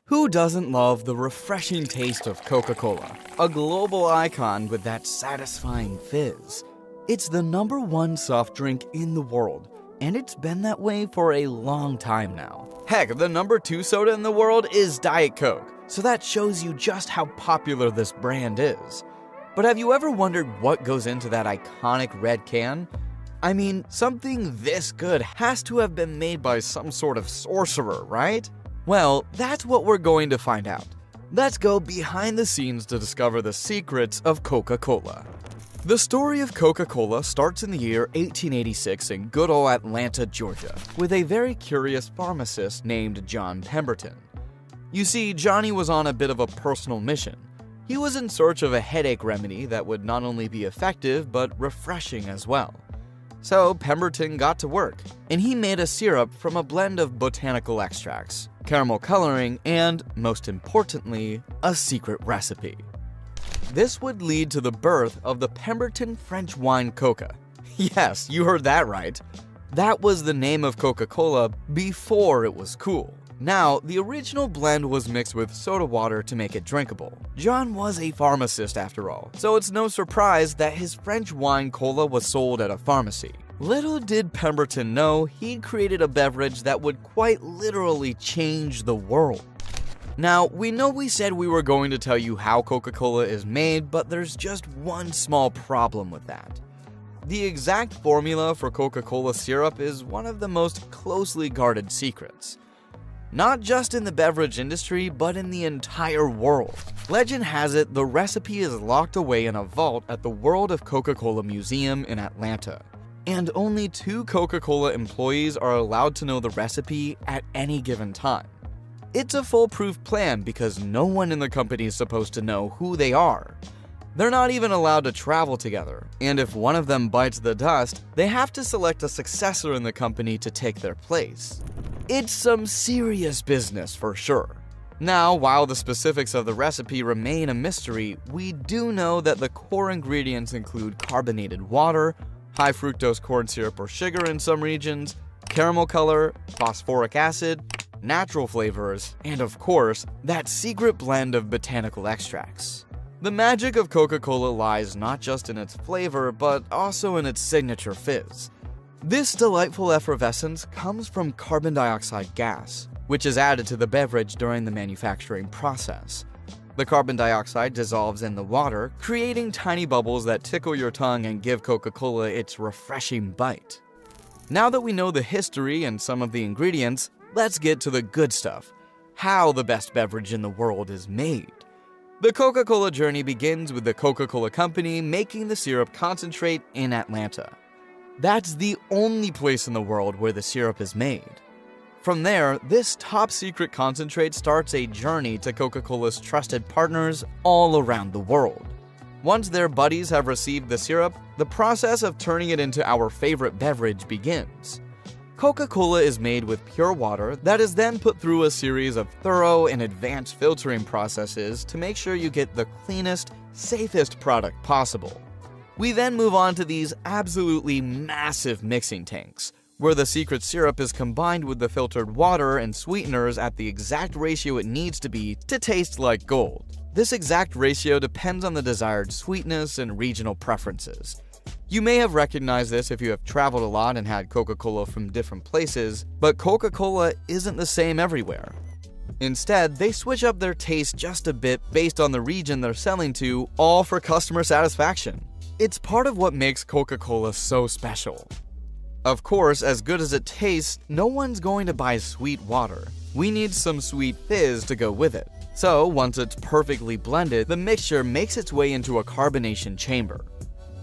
Who doesn't love the refreshing taste of Coca Cola, a global icon with that satisfying fizz? It's the #1 soft drink in the world, and it's been that way for a long time now. Heck, the #2 soda in the world is Diet Coke, so that shows you just how popular this brand is. But have you ever wondered what goes into that iconic red can? I mean, something this good has to have been made by some sort of sorcerer, right? Well, that's what we're going to find out. Let's go behind the scenes to discover the secrets of Coca Cola. The story of Coca Cola starts in the year 1886 in good old Atlanta, Georgia, with a very curious pharmacist named John Pemberton. You see, Johnny was on a bit of a personal mission. He was in search of a headache remedy that would not only be effective, but refreshing as well. So Pemberton got to work, and he made a syrup from a blend of botanical extracts, caramel coloring, and, most importantly, a secret recipe. This would lead to the birth of the Pemberton French wine Coca. Yes, you heard that right. That was the name of Coca-Cola before it was cool. Now, the original blend was mixed with soda water to make it drinkable. John was a pharmacist after all, so it's no surprise that his French wine cola was sold at a pharmacy. Little did Pemberton know he'd created a beverage that would quite literally change the world. Now, we know we said we were going to tell you how Coca-Cola is made, but there's just one small problem with that. The exact formula for Coca-Cola syrup is one of the most closely guarded secrets. Not just in the beverage industry, but in the entire world. Legend has it the recipe is locked away in a vault at the World of Coca-Cola Museum in Atlanta. And only 2 Coca-Cola employees are allowed to know the recipe at any given time. It's a foolproof plan because no one in the company is supposed to know who they are. They're not even allowed to travel together, and if one of them bites the dust, they have to select a successor in the company to take their place. It's some serious business for sure. Now, while the specifics of the recipe remain a mystery, we do know that the core ingredients include carbonated water, high fructose corn syrup or sugar in some regions, caramel color, phosphoric acid, natural flavors, and of course, that secret blend of botanical extracts. The magic of Coca-Cola lies not just in its flavor, but also in its signature fizz. This delightful effervescence comes from carbon dioxide gas, which is added to the beverage during the manufacturing process. The carbon dioxide dissolves in the water, creating tiny bubbles that tickle your tongue and give Coca-Cola its refreshing bite. Now that we know the history and some of the ingredients, let's get to the good stuff, how the best beverage in the world is made. The Coca-Cola journey begins with the Coca-Cola Company making the syrup concentrate in Atlanta. That's the only place in the world where the syrup is made. From there, this top-secret concentrate starts a journey to Coca-Cola's trusted partners all around the world. Once their buddies have received the syrup, the process of turning it into our favorite beverage begins. Coca-Cola is made with pure water that is then put through a series of thorough and advanced filtering processes to make sure you get the cleanest, safest product possible. We then move on to these absolutely massive mixing tanks, where the secret syrup is combined with the filtered water and sweeteners at the exact ratio it needs to be to taste like gold. This exact ratio depends on the desired sweetness and regional preferences. You may have recognized this if you have traveled a lot and had Coca-Cola from different places, but Coca-Cola isn't the same everywhere. Instead, they switch up their taste just a bit based on the region they're selling to, all for customer satisfaction. It's part of what makes Coca-Cola so special. Of course, as good as it tastes, no one's going to buy sweet water. We need some sweet fizz to go with it. So, once it's perfectly blended, the mixture makes its way into a carbonation chamber.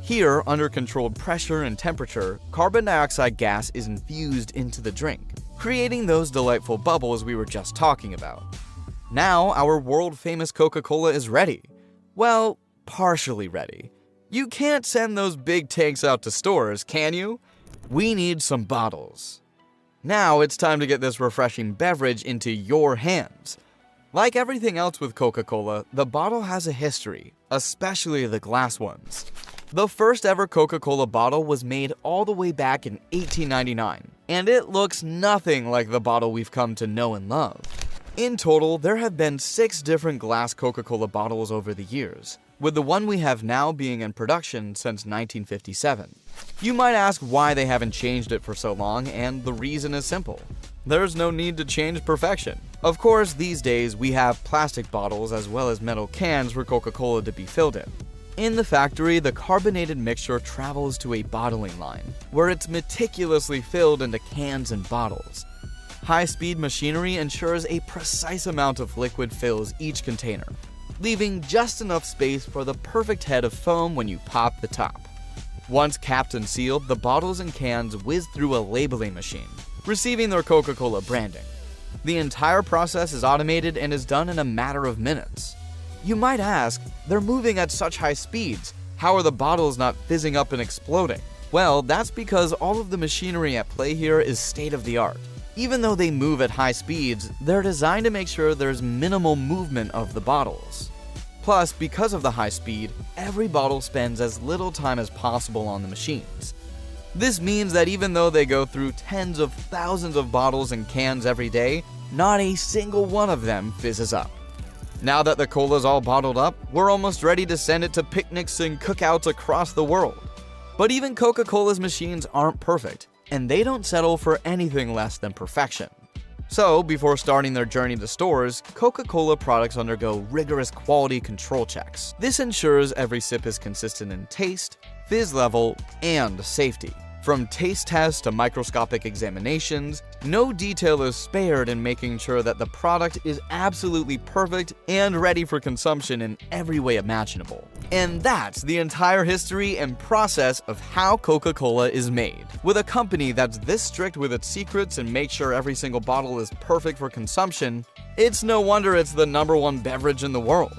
Here, under controlled pressure and temperature, carbon dioxide gas is infused into the drink, creating those delightful bubbles we were just talking about. Now, our world-famous Coca-Cola is ready. Well, partially ready. You can't send those big tanks out to stores, can you? We need some bottles. Now it's time to get this refreshing beverage into your hands. Like everything else with Coca-Cola, the bottle has a history, especially the glass ones. The first ever Coca-Cola bottle was made all the way back in 1899, and it looks nothing like the bottle we've come to know and love. In total, there have been 6 different glass Coca Cola bottles over the years, with the one we have now being in production since 1957. You might ask why they haven't changed it for so long, and the reason is simple. There's no need to change perfection. Of course, these days we have plastic bottles as well as metal cans for Coca Cola to be filled in. In the factory, the carbonated mixture travels to a bottling line, where it's meticulously filled into cans and bottles. High-speed machinery ensures a precise amount of liquid fills each container, leaving just enough space for the perfect head of foam when you pop the top. Once capped and sealed, the bottles and cans whiz through a labeling machine, receiving their Coca Cola branding. The entire process is automated and is done in a matter of minutes. You might ask, they're moving at such high speeds, how are the bottles not fizzing up and exploding? Well, that's because all of the machinery at play here is state-of-the-art. Even though they move at high speeds, they're designed to make sure there's minimal movement of the bottles. Plus, because of the high speed, every bottle spends as little time as possible on the machines. This means that even though they go through tens of thousands of bottles and cans every day, not a single one of them fizzes up. Now that the cola's all bottled up, we're almost ready to send it to picnics and cookouts across the world. But even Coca Cola's machines aren't perfect, and they don't settle for anything less than perfection. So, before starting their journey to stores, Coca Cola products undergo rigorous quality control checks. This ensures every sip is consistent in taste, fizz level, and safety. From taste tests to microscopic examinations, no detail is spared in making sure that the product is absolutely perfect and ready for consumption in every way imaginable. And that's the entire history and process of how Coca Cola is made. With a company that's this strict with its secrets and makes sure every single bottle is perfect for consumption, it's no wonder it's the #1 beverage in the world.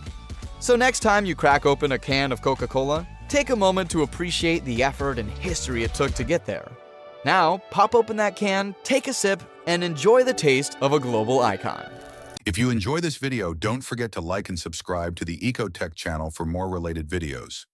So next time you crack open a can of Coca Cola, take a moment to appreciate the effort and history it took to get there. Now, pop open that can, take a sip, and enjoy the taste of a global icon. If you enjoy this video, don't forget to like and subscribe to the Ecotech channel for more related videos.